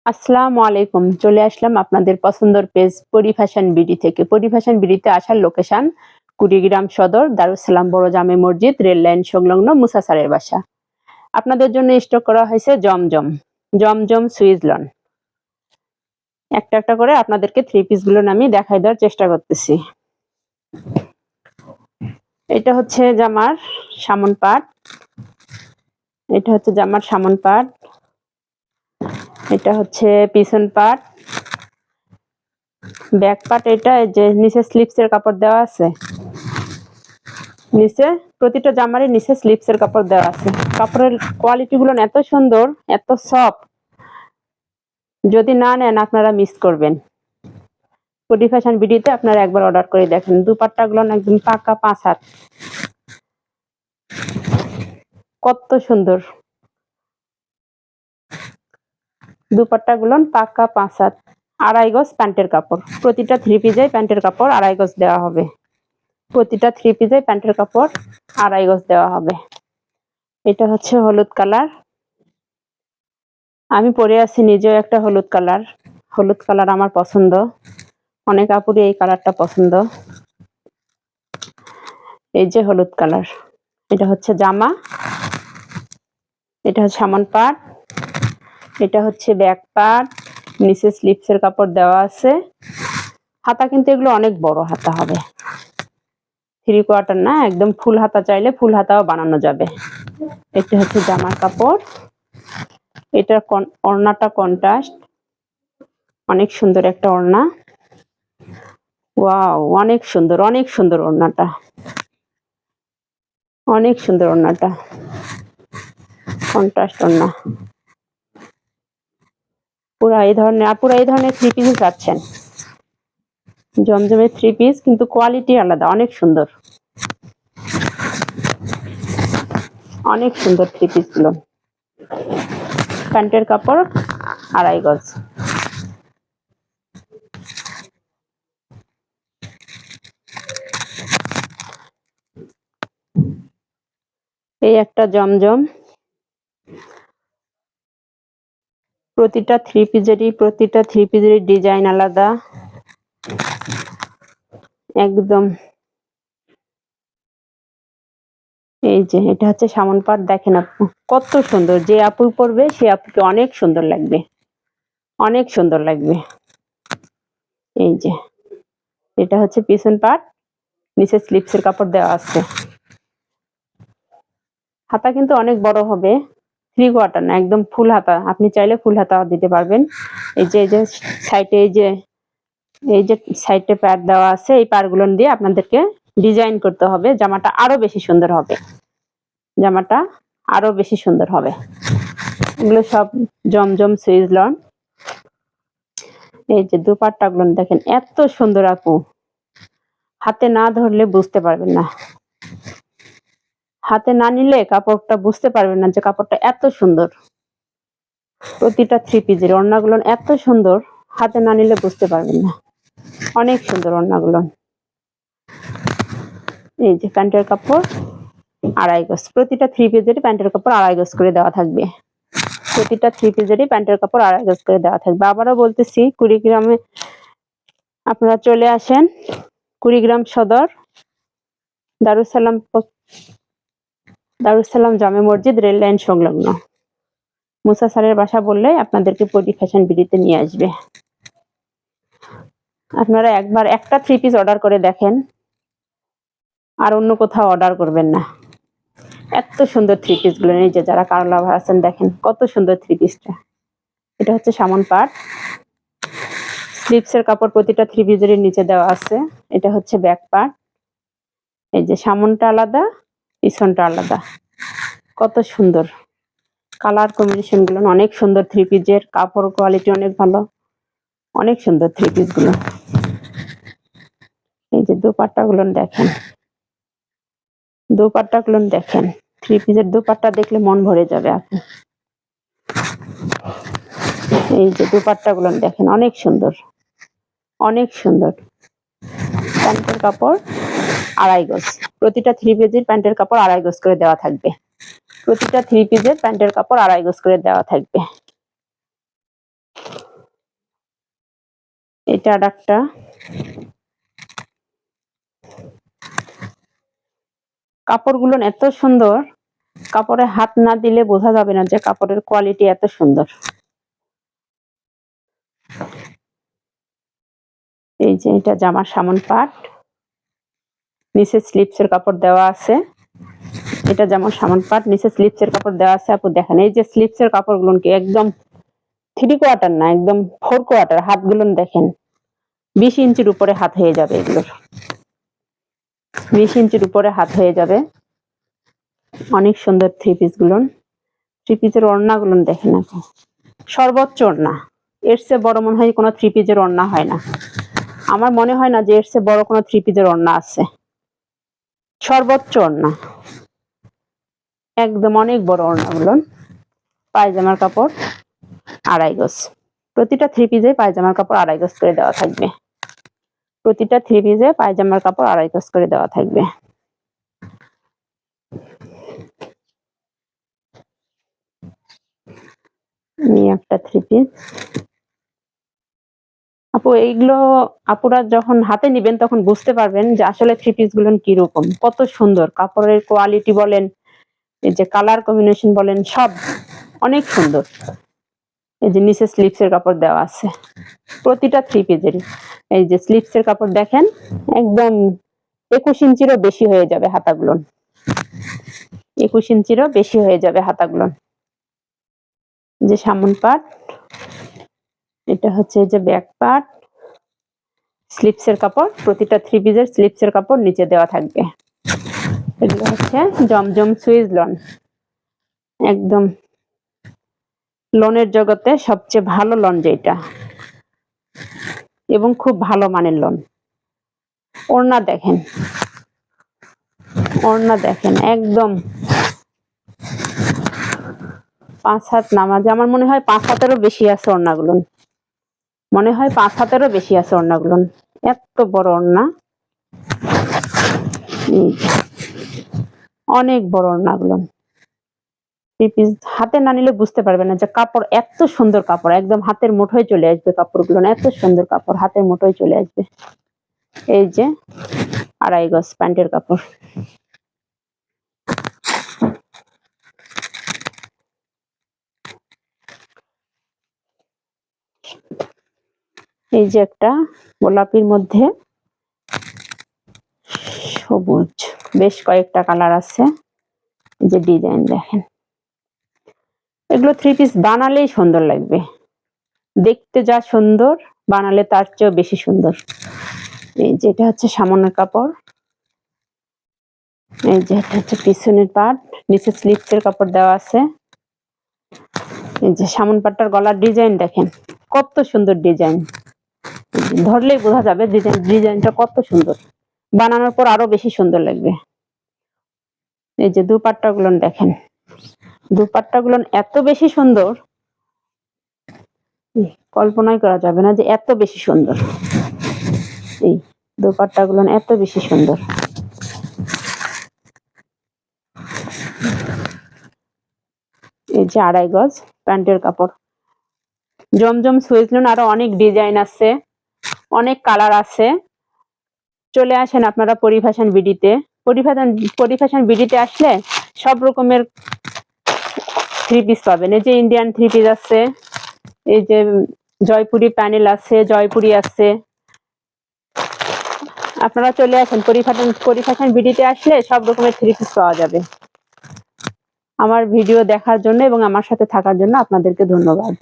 আসসালামু আলাইকুম। চলে আসলাম আপনাদের পছন্দের পেজ পরিফ্যাশন বিডি থেকে। পরিফ্যাশন বিডিতে আসার লোকেশন কুড়িগ্রাম সদর, দারুস সালাম বড় জামে মসজিদ, রেল লাইন সংলগ্ন মুসা স্যারের বাসা। আপনাদের জন্য স্টক করা হয়েছে জমজম, জমজম সুইজলন। একটা একটা করে আপনাদেরকে থ্রি পিসগুলো আমি দেখাই দেওয়ার চেষ্টা করতেছি। এটা হচ্ছে জামার সামন পাট, এটা হচ্ছে জামার সামন পাট, এটা হচ্ছে পিছন পাট, ব্যাক পার্ট। এটা যে নিচে স্লিপসের কাপড় দেওয়া আছে, নিচে প্রতিটা জামারই নিচে স্লিপসের কাপড় দেওয়া আছে। কাপড়ের কোয়ালিটি গুলো এত সুন্দর, এত সফট, যদি না নেন আপনারা মিস করবেন। পরিফ্যাশন বিডিতে আপনারা একবার অর্ডার করে দেখেন। দুপাট্টা গুলো একদম পাকা 5 হাত, কত সুন্দর দুপাট্টা গুলো, পাকা 5 হাত। 2.5 গজ প্যান্টের কাপড়, প্রতিটা থ্রি পিসে প্যান্টের কাপড় 2.5 গজ দেওয়া হবে। প্রতিটা থ্রি পিসে প্যান্টের কাপড় 2.5 গজ দেওয়া হবে। এটা হচ্ছে হলুদ কালার, আমি পরে আছি নিজেও একটা হলুদ কালার। হলুদ কালার আমার পছন্দ, অনেক আপুরই এই কালারটা পছন্দ। এই যে হলুদ কালার, এটা হচ্ছে জামা, এটা হচ্ছে সামন পাট, এটা হচ্ছে ব্যাক পার্ট, নিচে স্লিপসের কাপড় দেওয়া আছে। হাতা কিন্তু এগুলো অনেক বড় হাতা হবে, 3/4 না, একদম ফুল হাতা চাইলে ফুল হাতাও বানানো যাবে। এটা হচ্ছে জামার কাপড়, এটার ওড়নাটা কন্ট্রাস্ট, অনেক সুন্দর একটা ওড়না। ওয়াও, অনেক সুন্দর, অনেক সুন্দর ওড়নাটা, অনেক সুন্দর ওড়নাটা, কন্ট্রাস্ট ওড়না। পুরা এই ধরনের থ্রি পিস পাচ্ছেন, জমজমের থ্রি পিস, কিন্তু কোয়ালিটি আলাদা, অনেক সুন্দর, অনেক সুন্দর থ্রি পিস গুলো। প্যান্টের কাপড় 2.5 গজ। এই একটা জমজম, প্রতিটা থ্রি পিসেরই ডিজাইন আলাদা, একদম। এই যে এটা হচ্ছে সামন পাট, দেখেন আপু কত সুন্দর, যে আপু পরবে সে আপুকে অনেক সুন্দর লাগবে, অনেক সুন্দর লাগবে। এই যে এটা হচ্ছে পিছন পাট, নিচে স্লিপসের কাপড় দেওয়া আছে। হাতা কিন্তু অনেক বড় হবে, 3/4 না, একদম ফুল হাতা। আপনি চাইলে ফুল হাতা দিতে পারবেন। এই যে সাইডে এই যে সাইডে প্যাড দেওয়া আছে, এই প্যাডগুলো দিয়ে আপনাদেরকে ডিজাইন করতে হবে। জামাটা আরো বেশি সুন্দর হবে, জামাটা আরো বেশি সুন্দর হবে। এগুলো সব জমজম সুইজলন। এই যে দুপাট্টা গুলো দেখেন, এত সুন্দর আপু, হাতে না ধরলে বুঝতে পারবেন না, হাতে না নিলে কাপড়টা বুঝতে পারবেন না যে কাপড়টা এত সুন্দর। প্রতিটা থ্রি পিসের ওড়নাগুলো এত সুন্দর, হাতে না নিলে বুঝতে পারবেন না, অনেক সুন্দর ওড়নাগুলো। এই যে প্যান্টের কাপড় 2.5 গজ, প্রতিটা থ্রি পিসেরই প্যান্টের কাপড় 2.5 গজ করে দেওয়া থাকবে। প্রতিটা থ্রি পিসেরই প্যান্টের কাপড় 2.5 গজ করে দেওয়া থাকবে। আবারও বলতেছি, কুড়িগ্রামে আপনারা চলে আসেন, কুড়িগ্রাম সদর, দারুস সালাম জামে মসজিদ, রেল লাইন সংলগ্ন মুসা স্যারের বাসা বললে আপনাদেরকে পরিফ্যাশন বিডিতে নিয়ে আসবে। আপনারা একবার একটা থ্রি পিস অর্ডার করে দেখেন, আর অন্য কোথাও অর্ডার করবেন না। এত সুন্দর থ্রি পিস গুলো, এই যে যারা কারো লাভার আছেন দেখেন কত সুন্দর থ্রি পিসটা। এটা হচ্ছে সামন পাট, স্লিপসের কাপড় প্রতিটা থ্রি পিসের নিচে দেওয়া আছে। এটা হচ্ছে ব্যাক পার্ট, এই যে সামনটা আলাদা, পিছনটা আলাদা, কত সুন্দর কালার কম্বিনেশন গুলো, অনেক সুন্দর থ্রি পিসের। কাপড় কোয়ালিটি অনেক ভালো, অনেক সুন্দর থ্রি পিস গুলো। এই যে দুপাট্টা গুলো দেখেন, দুপাট্টা গুলো দেখেন, থ্রি পিসের দুপাট্টা দেখলে মন ভরে যাবে আপু। এই যে দুপাট্টা গুলো দেখেন, অনেক সুন্দর, অনেক সুন্দর। প্যান্টের কাপড় 2.5 গজ, প্রতিটা থ্রি পিসের প্যান্টের কাপড় 2.5 গজ করে দেওয়া থাকবে। প্রতিটা থ্রি পিসের প্যান্টের কাপড় 2.5 গজ করে দেওয়া থাকবে। এটা আর একটা কাপড়গুলো এত সুন্দর, কাপড়ে হাত না দিলে বোঝা যাবে না যে কাপড়ের কোয়ালিটি এত সুন্দর। এই যে এটা জামার সামন পাট, নিচে স্লিপসের কাপড় দেওয়া আছে। এটা জামার সামন পাট, নিচে স্লিপসের কাপড় দেওয়া আছে। আপু দেখেন এই যে স্লিপসের কাপড়গুলো কি একদম 3/4 না, একদম 4/4। হাতগুলো দেখেন 20 ইঞ্চির উপরে হাত হয়ে যাবে এগুলোর, 20 ইঞ্চির উপরে হাত হয়ে যাবে। অনেক সুন্দর থ্রি পিস গুলো। থ্রি পিসের ওড়নাগুলো দেখেন আপু, সর্বোচ্চ ওড়না। এর চেয়ে বড় মনে হয় কোনো থ্রি পিসের ওড়না হয় না। আমার মনে হয় না যে এর চেয়ে বড় কোনো থ্রি পিসের ওড়না আছে। সর্বোচ্চ ওড়না, একদম অনেক বড় ওড়নাগুলো। পায়জামার কাপড় 2.5 গজ। প্রতিটা থ্রি পিসে পায়জামার কাপড় 2.5 গজ করে দেওয়া থাকবে। প্রতিটা থ্রি পিসে পায়জামার কাপড় 2.5 গজ করে দেওয়া থাকবে। একটা থ্রি পিস আপু, এইগুলো আপুরা যখন হাতে নিবেন তখন বুঝতে পারবেন যে আসলে থ্রি পিস গুলো কিরকম, কত সুন্দর। কাপড়ের কোয়ালিটি বলেন, এই যে কালার কম্বিনেশন বলেন, সব অনেক সুন্দর। এই যে নিচে স্লিপসের কাপড় দেওয়া আছে প্রতিটা থ্রি পিসের। এই যে স্লিপসের কাপড় দেখেন একদম 21 ইঞ্চিরও বেশি হয়ে যাবে হাতাগুলো, 21 ইঞ্চিরও বেশি হয়ে যাবে হাতাগুলো। যে সামন পাট, এটা হচ্ছে যে ব্যাক পার্ট। স্লিপসের কাপড়, প্রতিটা থ্রি পিসের স্লিপসের কাপড় নিচে দেওয়া থাকবে। এগুলো হচ্ছে জমজম সুইস লন, একদম লনের জগতে সবচেয়ে ভালো লন যেটা, এবং খুব ভালো মানের লন। ওড়না দেখেন, ওড়না দেখেন একদম 5 হাত নামাজ। আমার মনে হয় 5 হাতেরও বেশি আছে ওড়নাগুলো, মনে হয় 5 হাতেরও বেশি আছে ওড়নাগুলো। এত বড় ওড়না, অনেক বড় ওড়নাগুলো। হাতে না নিলে বুঝতে পারবে না যে কাপড় এত সুন্দর। কাপড় একদম হাতের মুঠোয় চলে আসবে, কাপড়গুলো এত সুন্দর কাপড় হাতের মুঠোয় চলে আসবে। এই যে 2.5 গজ প্যান্টের কাপড়। এই যে একটা গোলাপির মধ্যে সবুজ, বেশ কয়েকটা কালার আছে। যে ডিজাইন দেখেন, এগুলো থ্রি পিস বানালেই সুন্দর লাগবে। দেখতে যা সুন্দর, বানালে তার চেয়েও বেশি সুন্দর। এই যেটা হচ্ছে সামনের কাপড়, এই যে এটা হচ্ছে পিছনের পাট, নিচে স্লিপসের কাপড় দেওয়া আছে। এই যে সামন পাটটার গলার ডিজাইন দেখেন কত সুন্দর ডিজাইন, ধরলেই বোঝা যাবে ডিজাইনটা কত সুন্দর। বানানোর পর আরো বেশি সুন্দর লাগবে। এই যে দুপাট্টা গুলো দেখেন, দুপাট্টা গুলো এত বেশি সুন্দর, কল্পনাই করা যাবে না যে এত বেশি সুন্দর। এই দুপাট্টা গুলো এত বেশি সুন্দর। এই যে 2.5 গজ প্যান্টের কাপড়। জমজম সুইস লন আরো অনেক ডিজাইন আছে, অনেক কালার আছে। চলে আসেন আপনারা পরিফ্যাশন বিডিতে। পরিফ্যাশন বিডিতে আসলে সব রকমের থ্রি পিস পাবেন। এই যে ইন্ডিয়ান থ্রি পিস আছে, এই যে জয়পুরি প্যানেল আছে, জয়পুরি আছে। আপনারা চলে আসেন পরিফ্যাশন বিডিতে আসলে সব রকমের থ্রি পিস পাওয়া যাবে। আমার ভিডিও দেখার জন্য এবং আমার সাথে থাকার জন্য আপনাদেরকে ধন্যবাদ।